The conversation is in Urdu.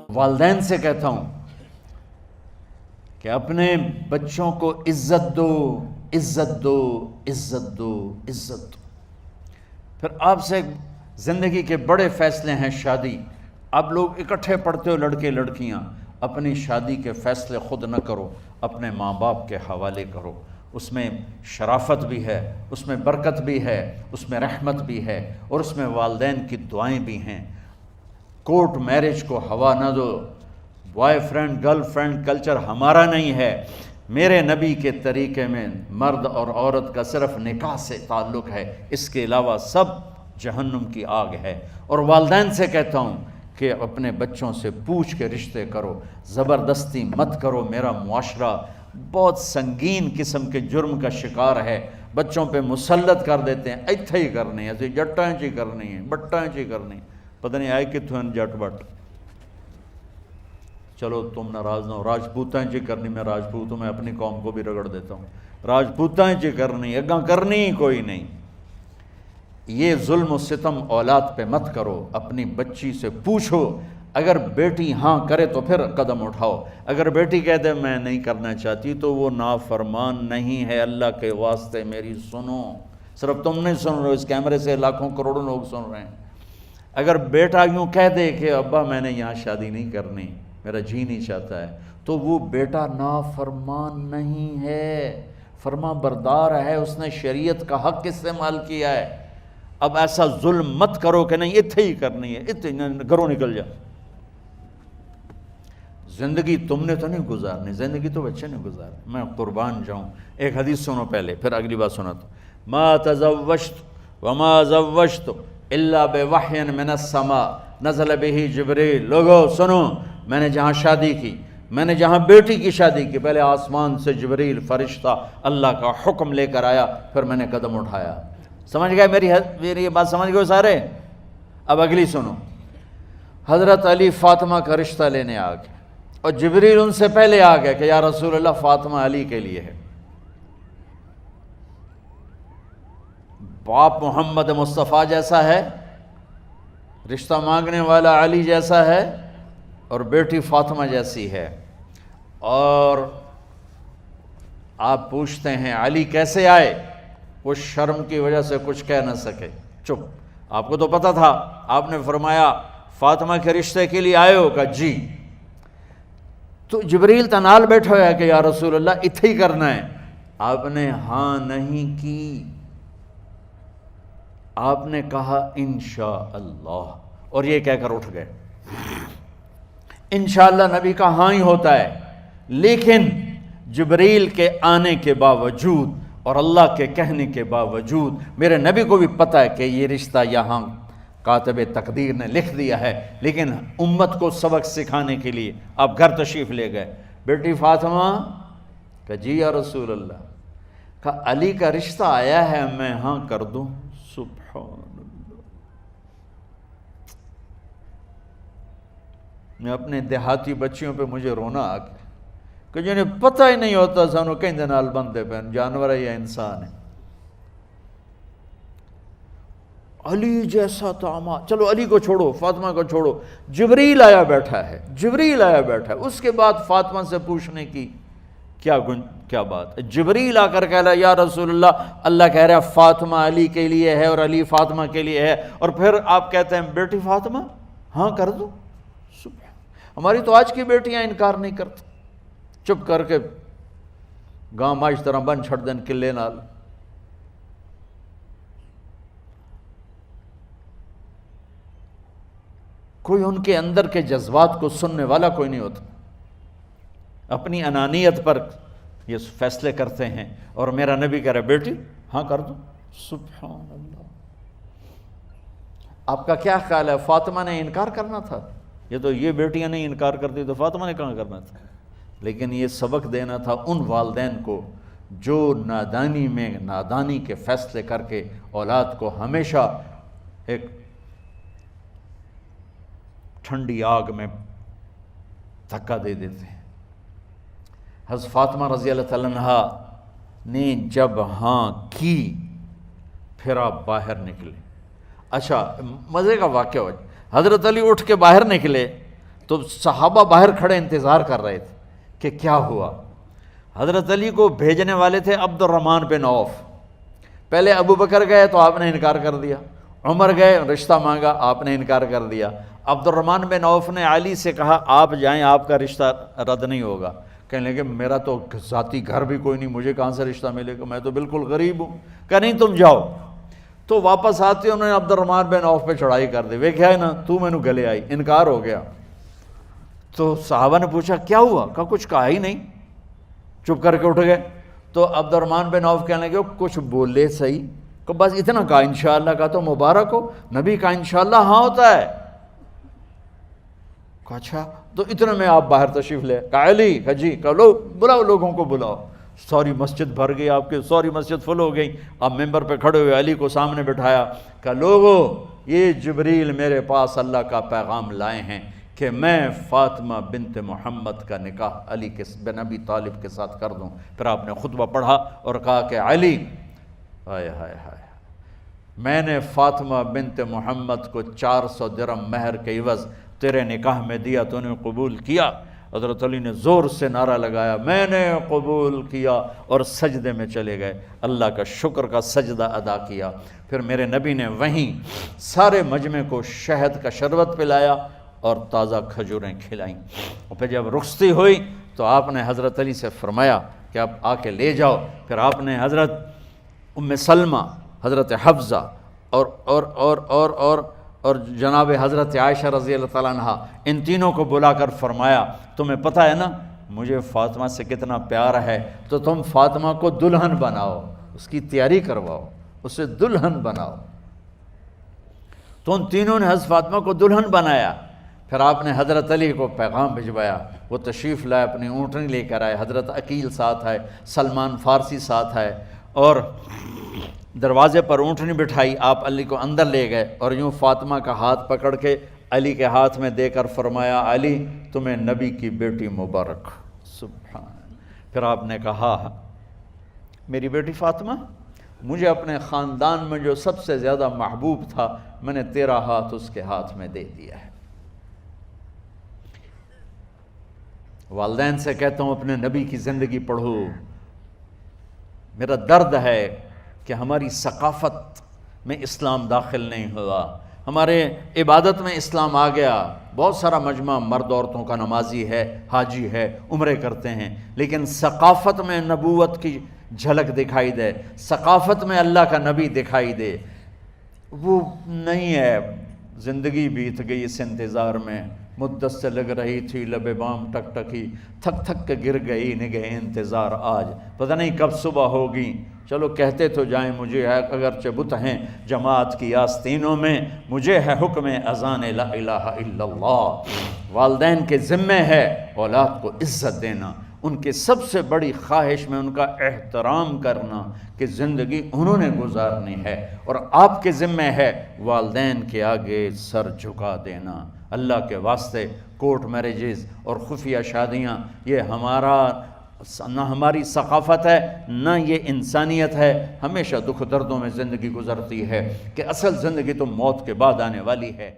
والدین سے کہتا ہوں کہ اپنے بچوں کو عزت دو، عزت دو، عزت دو، عزت دو۔ پھر آپ سے زندگی کے بڑے فیصلے ہیں شادی۔ آپ لوگ اکٹھے پڑھتے ہو لڑکے لڑکیاں، اپنی شادی کے فیصلے خود نہ کرو، اپنے ماں باپ کے حوالے کرو۔ اس میں شرافت بھی ہے، اس میں برکت بھی ہے، اس میں رحمت بھی ہے، اور اس میں والدین کی دعائیں بھی ہیں۔ کورٹ میرج کو ہوا نہ دو۔ Boy friend girl friend culture ہمارا نہیں ہے۔ میرے نبی کے طریقے میں مرد اور عورت کا صرف نکاح سے تعلق ہے، اس کے علاوہ سب جہنم کی آگ ہے۔ اور والدین سے کہتا ہوں کہ اپنے بچوں سے پوچھ کے رشتے کرو، زبردستی مت کرو۔ میرا معاشرہ بہت سنگین قسم کے جرم کا شکار ہے، بچوں پہ مسلط کر دیتے ہیں، ایتھے ہی کرنی ہے، جٹائیں چی کرنی ہے، بٹائیں چی کرنی ہے، پتہ نہیں آئے کتوں جٹ بٹ۔ چلو تم ناراض نہ ہو، راجپوتیں چی کرنی، میں راجپوت ہوں، میں اپنی قوم کو بھی رگڑ دیتا ہوں، راجپوتیں چی کرنی، اگاں کرنی ہی کوئی نہیں۔ یہ ظلم و ستم اولاد پہ مت کرو، اپنی بچی سے پوچھو، اگر بیٹی ہاں کرے تو پھر قدم اٹھاؤ، اگر بیٹی کہہ دے میں نہیں کرنا چاہتی تو وہ نافرمان نہیں ہے۔ اللہ کے واسطے میری سنو، صرف تم نہیں سن رہے ہو، اس کیمرے سے لاکھوں کروڑوں لوگ سن رہے ہیں۔ اگر بیٹا یوں کہہ دے کہ ابا میں نے یہاں شادی نہیں کرنی، میرا جی نہیں چاہتا ہے، تو وہ بیٹا نافرمان نہیں ہے، فرما بردار ہے، اس نے شریعت کا حق استعمال کیا ہے۔ اب ایسا ظلم مت کرو کہ نہیں اتھے ہی کرنی ہے، اتھے گھروں نکل جا۔ زندگی تم نے تو نہیں گزارنی، زندگی تو بچے نے گزارنی۔ میں قربان جاؤں، ایک حدیث سنو پہلے، پھر اگلی بات سناتا ہوں۔ ما تزوجت وما زوجت الا بوحی من السماء نزل به جبریل۔ لوگو سنو، میں نے جہاں شادی کی، میں نے جہاں بیٹی کی شادی کی، پہلے آسمان سے جبریل فرشتہ اللہ کا حکم لے کر آیا، پھر میں نے قدم اٹھایا۔ سمجھ گئے میری یہ بات سمجھ گئے سارے؟ اب اگلی سنو۔ حضرت علی فاطمہ کا رشتہ لینے آ گئے، اور جبریل ان سے پہلے آ گئے کہ یا رسول اللہ فاطمہ علی کے لیے ہے۔ باپ محمد مصطفیٰ جیسا ہے، رشتہ مانگنے والا علی جیسا ہے، اور بیٹی فاطمہ جیسی ہے۔ اور آپ پوچھتے ہیں علی کیسے آئے؟ وہ شرم کی وجہ سے کچھ کہہ نہ سکے، چپ۔ آپ کو تو پتہ تھا، آپ نے فرمایا فاطمہ کے رشتے کے لیے آئے ہو؟ کہا جی۔ تو جبریل تنال بیٹھا ہوا ہے کہ یا رسول اللہ اتھے ہی کرنا ہے۔ آپ نے ہاں نہیں کی، آپ نے کہا انشاءاللہ، اور یہ کہہ کر اٹھ گئے۔ انشاءاللہ نبی کا ہاں ہی ہوتا ہے، لیکن جبریل کے آنے کے باوجود اور اللہ کے کہنے کے باوجود میرے نبی کو بھی پتہ ہے کہ یہ رشتہ یہاں کاتب تقدیر نے لکھ دیا ہے، لیکن امت کو سبق سکھانے کے لیے آپ گھر تشریف لے گئے۔ بیٹی فاطمہ کہ جی یا رسول اللہ، کہا علی کا رشتہ آیا ہے، میں ہاں کر دوں؟ سبحان اللہ۔ میں اپنے دیہاتی بچیوں پہ مجھے رونا آ گیا کہ جنہیں پتہ ہی نہیں ہوتا سانو کہیں دے نال بندے پہ جانور ہے یا انسان ہے۔ علی جیسا داماد، چلو علی کو چھوڑو، فاطمہ کو چھوڑو، جبریل آیا بیٹھا ہے، جبریل آیا بیٹھا ہے۔ اس کے بعد فاطمہ سے پوچھنے کی کیا بات ہے؟ جبریل آ کر کہہ رہا یا رسول اللہ، اللہ کہہ رہا ہے فاطمہ علی کے لیے ہے اور علی فاطمہ کے لیے ہے، اور پھر آپ کہتے ہیں بیٹی فاطمہ ہاں کر دو؟ ہماری تو آج کی بیٹیاں انکار نہیں کرتی، چپ کر کے گاں ماش طرح بن چھڑ دین کلے نال۔ کوئی ان کے اندر کے جذبات کو سننے والا کوئی نہیں ہوتا، اپنی انانیت پر یہ فیصلے کرتے ہیں، اور میرا نبی کہہ رہا ہے بیٹی ہاں کر دو۔ سبحان اللہ۔ آپ کا کیا خیال ہے، فاطمہ نے انکار کرنا تھا؟ یہ تو یہ بیٹیاں نہیں انکار کرتی تو فاطمہ نے کہاں کرنا تھا؟ لیکن یہ سبق دینا تھا ان والدین کو جو نادانی میں نادانی کے فیصلے کر کے اولاد کو ہمیشہ ایک ٹھنڈی آگ میں دھکا دے دیتے ہیں۔ حضرت فاطمہ رضی اللہ تعالیٰ عنہ نے جب ہاں کی پھر آپ باہر نکلے۔ اچھا مزے کا واقعہ ہو، حضرت علی اٹھ کے باہر نکلے تو صحابہ باہر کھڑے انتظار کر رہے تھے کہ کیا ہوا۔ حضرت علی کو بھیجنے والے تھے عبد الرحمن بن عوف۔ پہلے ابو بکر گئے تو آپ نے انکار کر دیا، عمر گئے رشتہ مانگا، آپ نے انکار کر دیا۔ عبد الرحمن بن عوف نے علی سے کہا آپ جائیں، آپ کا رشتہ رد نہیں ہوگا۔ کہنے لگے میرا تو ذاتی گھر بھی کوئی نہیں، مجھے کہاں سے رشتہ ملے گا، میں تو بالکل غریب ہوں۔ کہا نہیں تم جاؤ۔ تو واپس آتے انہوں نے عبد الرحمن بن عوف پہ چڑھائی کر دی، وہ کیا ہے نا تو میں نے گلے آئی، انکار ہو گیا۔ تو صحابہ نے پوچھا کیا ہوا؟ کہا کچھ کہا ہی نہیں، چپ کر کے اٹھ گئے۔ تو عبد الرحمن بن عوف کہنے لگے کچھ بولے صحیح، کہ بس اتنا کہا انشاءاللہ، کہا تو مبارک ہو، نبی کا انشاءاللہ ہاں ہوتا ہے۔ کہا اچھا تو اتنے میں آپ باہر تشریف لے۔ کہا علی، کہا جی، کہا لو بلاؤ، لوگوں کو بلاؤ۔ ساری مسجد بھر گئی، آپ کی ساری مسجد فل ہو گئی۔ آپ ممبر پہ کھڑے ہوئے علی کو سامنے بٹھایا، کہا لوگو یہ جبریل میرے پاس اللہ کا پیغام لائے ہیں کہ میں فاطمہ بنت محمد کا نکاح علی بن ابی طالب کے ساتھ کر دوں۔ پھر آپ نے خطبہ پڑھا اور کہا کہ علی، ہائے ہائے ہائے، میں نے فاطمہ بنت محمد کو 400 درہم مہر کے عوض تیرے نکاح میں دیا، تو نے قبول کیا؟ حضرت علی نے زور سے نعرہ لگایا میں نے قبول کیا، اور سجدے میں چلے گئے، اللہ کا شکر کا سجدہ ادا کیا۔ پھر میرے نبی نے وہیں سارے مجمع کو شہد کا شربت پلایا اور تازہ کھجوریں کھلائیں۔ اور پھر جب رخصتی ہوئی تو آپ نے حضرت علی سے فرمایا کہ آپ آ کے لے جاؤ۔ پھر آپ نے حضرت ام سلمہ، حضرت حفصہ اور جناب حضرت عائشہ رضی اللہ تعالیٰ عنہ، ان تینوں کو بلا کر فرمایا تمہیں پتہ ہے نا مجھے فاطمہ سے کتنا پیار ہے، تو تم فاطمہ کو دلہن بناؤ، اس کی تیاری کرواؤ، اسے دلہن بناؤ۔ تو ان تینوں نے حضرت فاطمہ کو دلہن بنایا۔ پھر آپ نے حضرت علی کو پیغام بھجوایا، وہ تشریف لائے، اپنی اونٹنی لے کر آئے، حضرت عقیل ساتھ ہے، سلمان فارسی ساتھ ہے، اور دروازے پر اونٹنی بٹھائی، آپ علی کو اندر لے گئے اور یوں فاطمہ کا ہاتھ پکڑ کے علی کے ہاتھ میں دے کر فرمایا علی تمہیں نبی کی بیٹی مبارک۔ سبحان۔ پھر آپ نے کہا میری بیٹی فاطمہ، مجھے اپنے خاندان میں جو سب سے زیادہ محبوب تھا میں نے تیرا ہاتھ اس کے ہاتھ میں دے دیا ہے۔ والدین سے کہتا ہوں اپنے نبی کی زندگی پڑھو۔ میرا درد ہے کہ ہماری ثقافت میں اسلام داخل نہیں ہوا، ہمارے عبادت میں اسلام آ گیا، بہت سارا مجمع مرد عورتوں کا نمازی ہے، حاجی ہے، عمرے کرتے ہیں، لیکن ثقافت میں نبوت کی جھلک دکھائی دے، ثقافت میں اللہ کا نبی دکھائی دے، وہ نہیں ہے۔ زندگی بیت گئی اس انتظار میں، مدت سے لگ رہی تھی لب بام ٹک ٹکی، تھک تھک کے گر گئی نگہ انتظار آج، پتہ نہیں کب صبح ہوگی۔ چلو کہتے تو جائیں مجھے ہے اگرچہ بت ہیں جماعت کی آستینوں میں، مجھے ہے حکم اذان لا الہ الا اللہ۔ والدین کے ذمہ ہے اولاد کو عزت دینا، ان کے سب سے بڑی خواہش میں ان کا احترام کرنا کہ زندگی انہوں نے گزارنی ہے، اور آپ کے ذمہ ہے والدین کے آگے سر جھکا دینا۔ اللہ کے واسطے کورٹ میرجز اور خفیہ شادیاں یہ نہ ہماری ثقافت ہے نہ یہ انسانیت ہے، ہمیشہ دکھ دردوں میں زندگی گزرتی ہے کہ اصل زندگی تو موت کے بعد آنے والی ہے۔